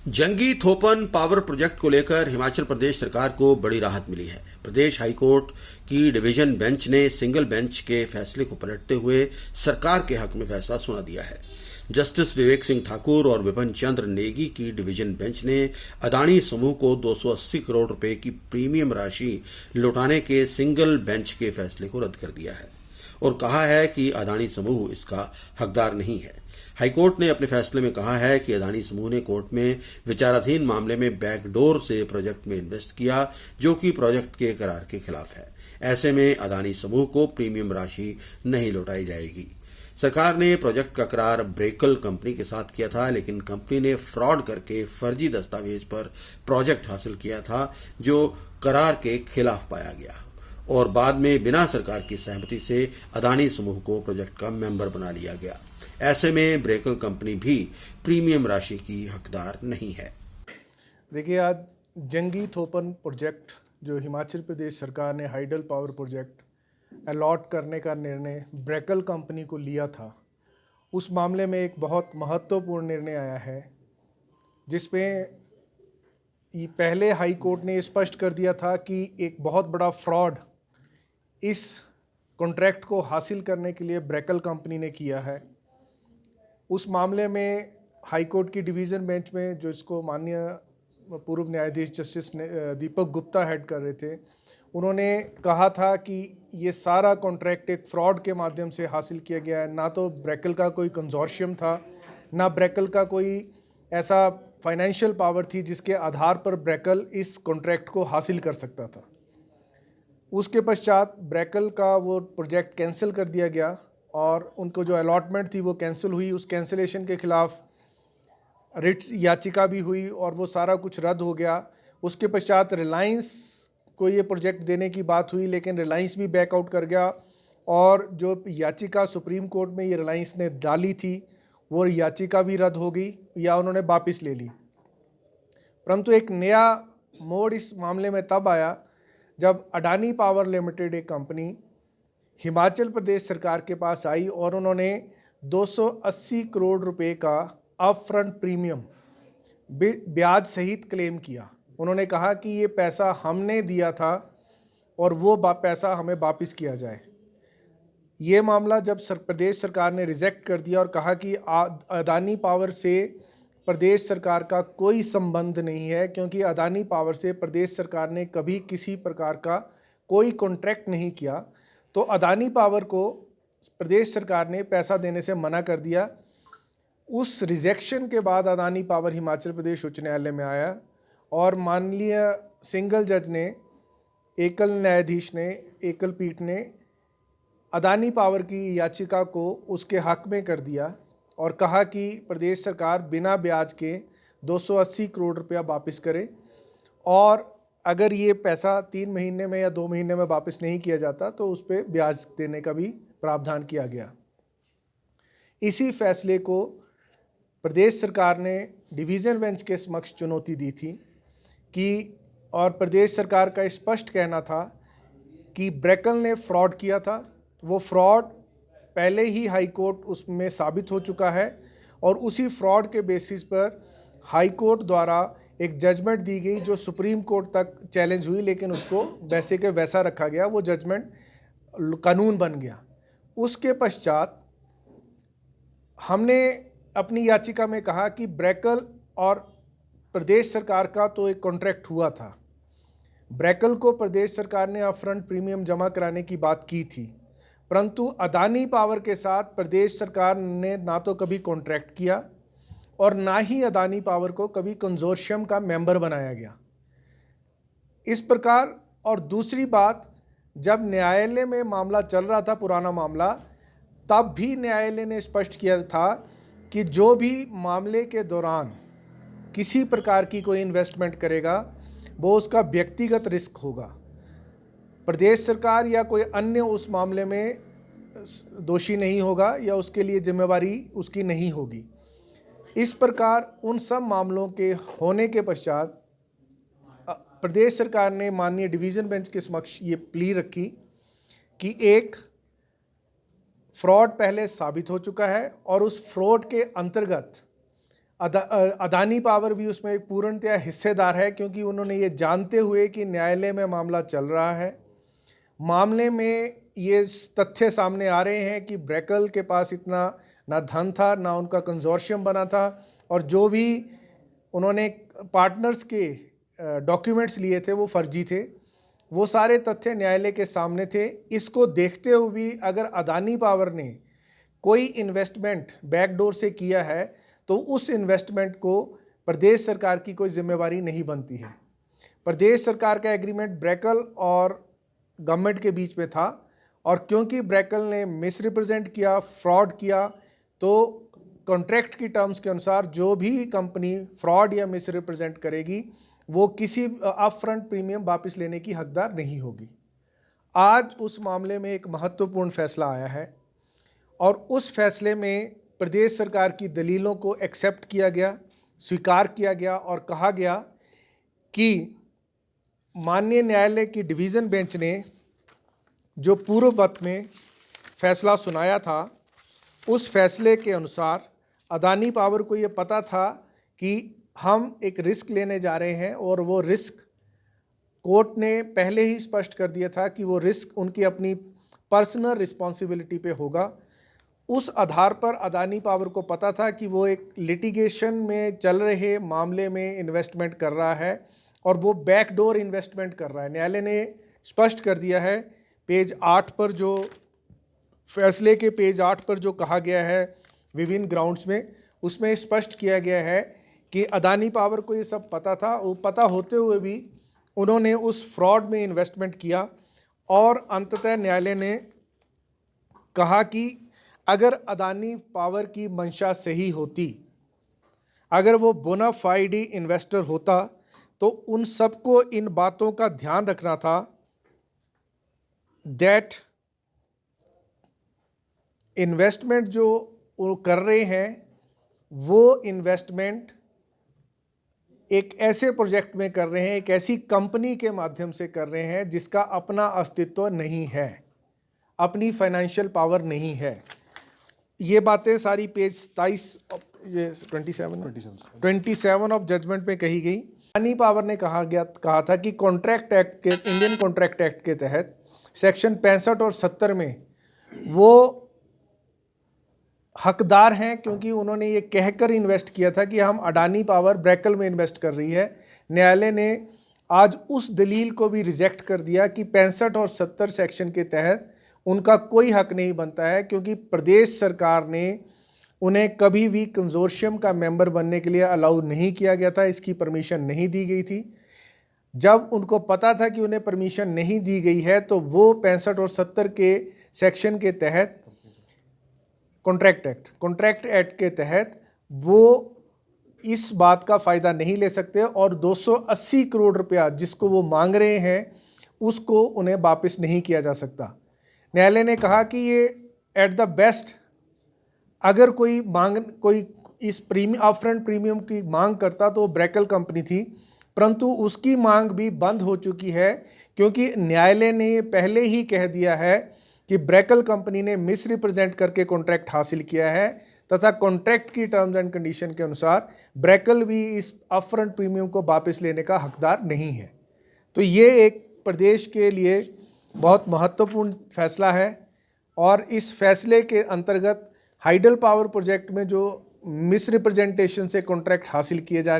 जंगी Thopan power project को लेकर हिमाचल प्रदेश सरकार को बड़ी राहत मिली है। प्रदेश हाईकोर्ट की डिवीजन बेंच ने सिंगल बेंच के फैसले को पलटते हुए सरकार के हक में फैसला सुना दिया है। जस्टिस विवेक सिंह ठाकुर और विपिन चंद्र नेगी की डिवीजन बेंच ने अदानी समूह को 280 करोड़ रुपए की प्रीमियम राशि लौटाने के सिंगल बेंच के फैसले को रद्द कर दिया है और कहा है कि अदानी समूह इसका हकदार नहीं है। हाईकोर्ट ने अपने फैसले में कहा है कि अदानी समूह ने कोर्ट में विचाराधीन मामले में बैकडोर से प्रोजेक्ट में इन्वेस्ट किया, जो कि प्रोजेक्ट के करार के खिलाफ है। ऐसे में अदानी समूह को प्रीमियम राशि नहीं लौटाई जाएगी। सरकार ने प्रोजेक्ट का करार ब्रेकल कंपनी के साथ किया था, लेकिन कंपनी ने फ्रॉड करके फर्जी दस्तावेज पर प्रोजेक्ट हासिल किया था, जो करार के खिलाफ पाया गया और बाद में बिना सरकार की सहमति से अदानी समूह को प्रोजेक्ट का मेंबर बना लिया गया। ऐसे में ब्रेकल कंपनी भी प्रीमियम राशि की हकदार नहीं है। देखिए, आज जंगी थोपन प्रोजेक्ट जो हिमाचल प्रदेश सरकार ने हाइडल पावर प्रोजेक्ट अलॉट करने का निर्णय ब्रेकल कंपनी को लिया था, उस मामले में एक बहुत महत्वपूर्ण निर्णय आया है, जिसमें पहले हाई कोर्ट ने स्पष्ट कर दिया था कि एक बहुत बड़ा फ्रॉड इस कॉन्ट्रैक्ट को हासिल करने के लिए ब्रेकल कंपनी ने किया है। उस मामले में हाई कोर्ट की डिवीज़न बेंच में जो इसको माननीय पूर्व न्यायाधीश जस्टिस दीपक गुप्ता हेड कर रहे थे, उन्होंने कहा था कि ये सारा कॉन्ट्रैक्ट एक फ्रॉड के माध्यम से हासिल किया गया है। ना तो ब्रेकल का कोई कंजोर्शियम था, ना ब्रेकल का कोई ऐसा फाइनेंशियल पावर थी जिसके आधार पर ब्रेकल इस कॉन्ट्रैक्ट को हासिल कर सकता था। उसके पश्चात ब्रेकल का वो प्रोजेक्ट कैंसिल कर दिया गया और उनको जो अलॉटमेंट थी वो कैंसिल हुई। उस कैंसिलेशन के खिलाफ रिट याचिका भी हुई और वो सारा कुछ रद्द हो गया। उसके पश्चात रिलायंस को ये प्रोजेक्ट देने की बात हुई, लेकिन रिलायंस भी बैकआउट कर गया और जो याचिका सुप्रीम कोर्ट में ये रिलायंस ने डाली थी वो याचिका भी रद्द हो गई या उन्होंने वापस ले ली। परंतु एक नया मोड़ इस मामले में तब आया जब अडानी पावर लिमिटेड एक कंपनी हिमाचल प्रदेश सरकार के पास आई और उन्होंने 280 करोड़ रुपए का अपफ्रंट प्रीमियम ब्याज सहित क्लेम किया। उन्होंने कहा कि ये पैसा हमने दिया था और वो पैसा हमें वापस किया जाए। ये मामला जब प्रदेश सरकार ने रिजेक्ट कर दिया और कहा कि अदानी पावर से प्रदेश सरकार का कोई संबंध नहीं है, क्योंकि अदानी पावर से प्रदेश सरकार ने कभी किसी प्रकार का कोई कॉन्ट्रैक्ट नहीं किया, तो अदानी पावर को प्रदेश सरकार ने पैसा देने से मना कर दिया। उस रिजेक्शन के बाद अदानी पावर हिमाचल प्रदेश उच्च न्यायालय में आया और माननीय सिंगल जज ने, एकल न्यायाधीश ने, एकल पीठ ने अदानी पावर की याचिका को उसके हक में कर दिया और कहा कि प्रदेश सरकार बिना ब्याज के 280 करोड़ रुपया वापस करे और अगर ये पैसा 3 महीने में या 2 महीने में वापस नहीं किया जाता तो उस पर ब्याज देने का भी प्रावधान किया गया। इसी फैसले को प्रदेश सरकार ने डिवीज़न बेंच के समक्ष चुनौती दी थी कि, और प्रदेश सरकार का स्पष्ट कहना था कि ब्रेकल ने फ्रॉड किया था। वो फ्रॉड पहले ही हाई कोर्ट उसमें साबित हो चुका है और उसी फ्रॉड के बेसिस पर हाई कोर्ट द्वारा एक जजमेंट दी गई जो सुप्रीम कोर्ट तक चैलेंज हुई, लेकिन उसको वैसे के वैसा रखा गया, वो जजमेंट कानून बन गया। उसके पश्चात हमने अपनी याचिका में कहा कि ब्रेकल और प्रदेश सरकार का तो एक कॉन्ट्रैक्ट हुआ था। ब्रेकल को प्रदेश सरकार ने अपफ्रंट प्रीमियम जमा कराने की बात की थी, परंतु अदानी पावर के साथ प्रदेश सरकार ने ना तो कभी कॉन्ट्रैक्ट किया और ना ही अदानी पावर को कभी कंजोर्शियम का मेंबर बनाया गया। इस प्रकार, और दूसरी बात, जब न्यायालय में मामला चल रहा था, पुराना मामला, तब भी न्यायालय ने स्पष्ट किया था कि जो भी मामले के दौरान किसी प्रकार की कोई इन्वेस्टमेंट करेगा वो उसका व्यक्तिगत रिस्क होगा। प्रदेश सरकार या कोई अन्य उस मामले में दोषी नहीं होगा या उसके लिए जिम्मेवारी उसकी नहीं होगी। इस प्रकार उन सब मामलों के होने के पश्चात प्रदेश सरकार ने माननीय डिवीज़न बेंच के समक्ष ये प्ली रखी कि एक फ्रॉड पहले साबित हो चुका है और उस फ्रॉड के अंतर्गत अदानी पावर भी उसमें एक पूर्णतया हिस्सेदार है, क्योंकि उन्होंने ये जानते हुए कि न्यायालय में मामला चल रहा है, मामले में ये तथ्य सामने आ रहे हैं कि ब्रेकल के पास इतना ना धन था, ना उनका कंजोर्शियम बना था, और जो भी उन्होंने पार्टनर्स के डॉक्यूमेंट्स लिए थे वो फर्जी थे। वो सारे तथ्य न्यायालय के सामने थे। इसको देखते हुए भी अगर अदानी पावर ने कोई इन्वेस्टमेंट बैकडोर से किया है तो उस इन्वेस्टमेंट को प्रदेश सरकार की कोई जिम्मेवारी नहीं बनती है। प्रदेश सरकार का एग्रीमेंट ब्रेकल और गवर्नमेंट के बीच में था, और क्योंकि ब्रेकल ने मिसरिप्रेजेंट किया, फ्रॉड किया, तो कॉन्ट्रैक्ट की टर्म्स के अनुसार जो भी कंपनी फ्रॉड या मिसरिप्रेजेंट करेगी वो किसी अपफ्रंट प्रीमियम वापस लेने की हकदार नहीं होगी। आज उस मामले में एक महत्वपूर्ण फैसला आया है, और उस फैसले में प्रदेश सरकार की दलीलों को एक्सेप्ट किया गया, स्वीकार किया गया, और कहा गया कि माननीय न्यायालय की डिवीज़न बेंच ने जो पूर्ववत में फैसला सुनाया था, उस फैसले के अनुसार अदानी पावर को ये पता था कि हम एक रिस्क लेने जा रहे हैं, और वो रिस्क कोर्ट ने पहले ही स्पष्ट कर दिया था कि वो रिस्क उनकी अपनी पर्सनल रिस्पॉन्सिबिलिटी पे होगा। उस आधार पर अदानी पावर को पता था कि वो एक लिटिगेशन में चल रहे मामले में इन्वेस्टमेंट कर रहा है, और वो बैकडोर इन्वेस्टमेंट कर रहा है। न्यायालय ने स्पष्ट कर दिया है, पेज 8 पर जो फैसले के पेज 8 पर जो कहा गया है विभिन्न ग्राउंड्स में, उसमें स्पष्ट किया गया है कि अदानी पावर को ये सब पता था। वो पता होते हुए भी उन्होंने उस फ्रॉड में इन्वेस्टमेंट किया, और अंततः न्यायालय ने कहा कि अगर अदानी पावर की मंशा सही होती, अगर वो बोनाफाइड इन्वेस्टर होता, तो उन सबको इन बातों का ध्यान रखना था दैट इन्वेस्टमेंट जो वो कर रहे हैं वो इन्वेस्टमेंट एक ऐसे प्रोजेक्ट में कर रहे हैं, एक ऐसी कंपनी के माध्यम से कर रहे हैं जिसका अपना अस्तित्व नहीं है, अपनी फाइनेंशियल पावर नहीं है। ये बातें सारी पेज 27 ऑफ जजमेंट में कही गई। अदानी पावर ने कहा था कि कॉन्ट्रैक्ट एक्ट के, इंडियन कॉन्ट्रैक्ट एक्ट के तहत सेक्शन 65 और 70 में वो हकदार हैं, क्योंकि उन्होंने ये कहकर इन्वेस्ट किया था कि हम अडानी पावर ब्रेकल में इन्वेस्ट कर रही है। न्यायालय ने आज उस दलील को भी रिजेक्ट कर दिया कि 65 और 70 सेक्शन के तहत उनका कोई हक नहीं बनता है, क्योंकि प्रदेश सरकार ने उन्हें कभी भी कंजोर्शियम का मेंबर बनने के लिए अलाउ नहीं किया गया था, इसकी परमिशन नहीं दी गई थी। जब उनको पता था कि उन्हें परमिशन नहीं दी गई है, तो वो 65 और 70 के सेक्शन के तहत कॉन्ट्रैक्ट एक्ट के तहत वो इस बात का फ़ायदा नहीं ले सकते, और 280 करोड़ रुपया जिसको वो मांग रहे हैं उसको उन्हें वापस नहीं किया जा सकता। न्यायालय ने कहा कि ये एट द बेस्ट अगर कोई इस अपफ्रंट प्रीमियम की मांग करता तो वो ब्रेकल कंपनी थी, परंतु उसकी मांग भी बंद हो चुकी है, क्योंकि न्यायालय ने पहले ही कह दिया है कि ब्रेकल कंपनी ने मिसरिप्रेजेंट करके कॉन्ट्रैक्ट हासिल किया है, तथा कॉन्ट्रैक्ट की टर्म्स एंड कंडीशन के अनुसार ब्रेकल भी इस अपफ्रंट प्रीमियम को वापस लेने का हकदार नहीं है। तो ये एक प्रदेश के लिए बहुत महत्वपूर्ण फैसला है, और इस फैसले के अंतर्गत हाइडल पावर प्रोजेक्ट में जो मिसरिप्रेजेंटेशन से कॉन्ट्रैक्ट हासिल किए जा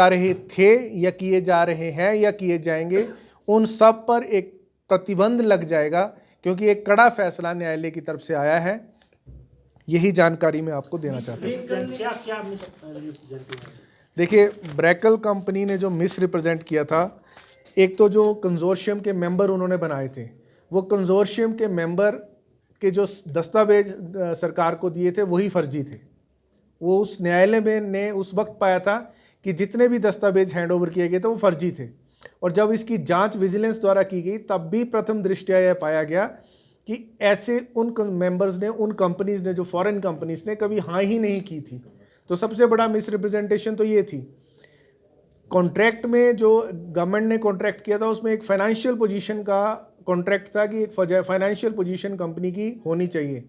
रहे थे या किए जा रहे हैं या किए जाएंगे, उन सब पर एक प्रतिबंध लग जाएगा, क्योंकि एक कड़ा फैसला न्यायालय की तरफ से आया है। यही जानकारी मैं आपको देना चाहता हूँ। देखिए, ब्रेकल कंपनी ने जो मिसरिप्रेजेंट किया था, एक तो जो कंजोर्शियम के मेंबर उन्होंने बनाए थे, वो कंजोर्शियम के मेंबर के जो दस्तावेज सरकार को दिए थे वही फर्जी थे। वो उस न्यायालय में ने उस वक्त पाया था कि जितने भी दस्तावेज हैंडओवर किए गए थे वो फर्जी थे, और जब इसकी जांच विजिलेंस द्वारा की गई तब भी प्रथम दृष्टया यह पाया गया कि ऐसे उन मेंबर्स ने, उन कंपनीज ने, जो फॉरेन कंपनीज ने कभी हाँ ही नहीं की थी। तो सबसे बड़ा मिसरिप्रेजेंटेशन तो ये थी। कॉन्ट्रैक्ट में जो गवर्नमेंट ने कॉन्ट्रैक्ट किया था उसमें एक फाइनेंशियल पोजीशन का कॉन्ट्रैक्ट था कि एक फाइनेंशियल पोजीशन कंपनी की होनी चाहिए।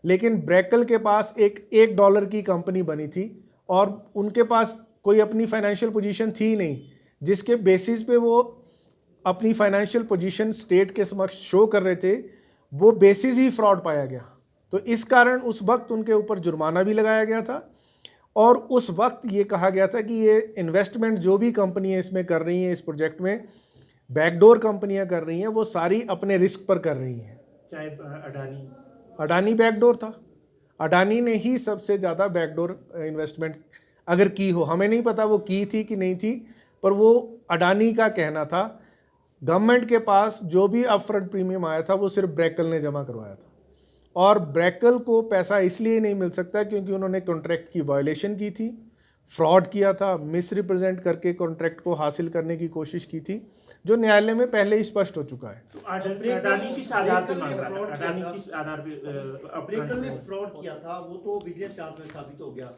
लेकिन ब्रेकल के पास एक $1 की कंपनी बनी थी और उनके पास कोई अपनी फाइनेंशियल पोजीशन थी नहीं, जिसके बेसिस पे वो अपनी फाइनेंशियल पोजीशन स्टेट के समक्ष शो कर रहे थे, वो बेसिस ही फ्रॉड पाया गया। तो इस कारण उस वक्त उनके ऊपर जुर्माना भी लगाया गया था और उस वक्त ये कहा गया था कि ये इन्वेस्टमेंट जो भी कंपनियां इसमें कर रही हैं, इस प्रोजेक्ट में बैकडोर कंपनियां कर रही हैं, वो सारी अपने रिस्क पर कर रही हैं। चाहे अडानी बैकडोर था, अडानी ने ही सबसे ज़्यादा बैकडोर इन्वेस्टमेंट अगर की हो, हमें नहीं पता वो की थी कि नहीं थी, पर वो अडानी का कहना था। गवर्नमेंट के पास जो भी अपफ्रंट प्रीमियम आया था वो सिर्फ ब्रेकल ने जमा करवाया था और ब्रेकल को पैसा इसलिए नहीं मिल सकता क्योंकि उन्होंने कॉन्ट्रैक्ट की वायलेशन की थी, फ्रॉड किया था, मिस रिप्रेजेंट करके कॉन्ट्रैक्ट को हासिल करने की कोशिश की थी, जो न्यायालय में पहले ही स्पष्ट हो चुका है। तो अडानी किस आधार पे मांग रहा है? अडानी किस आधार पे ब्रेकल ने फ्रॉड किया था, वो तो विजिलेंस जांच में साबित हो गया।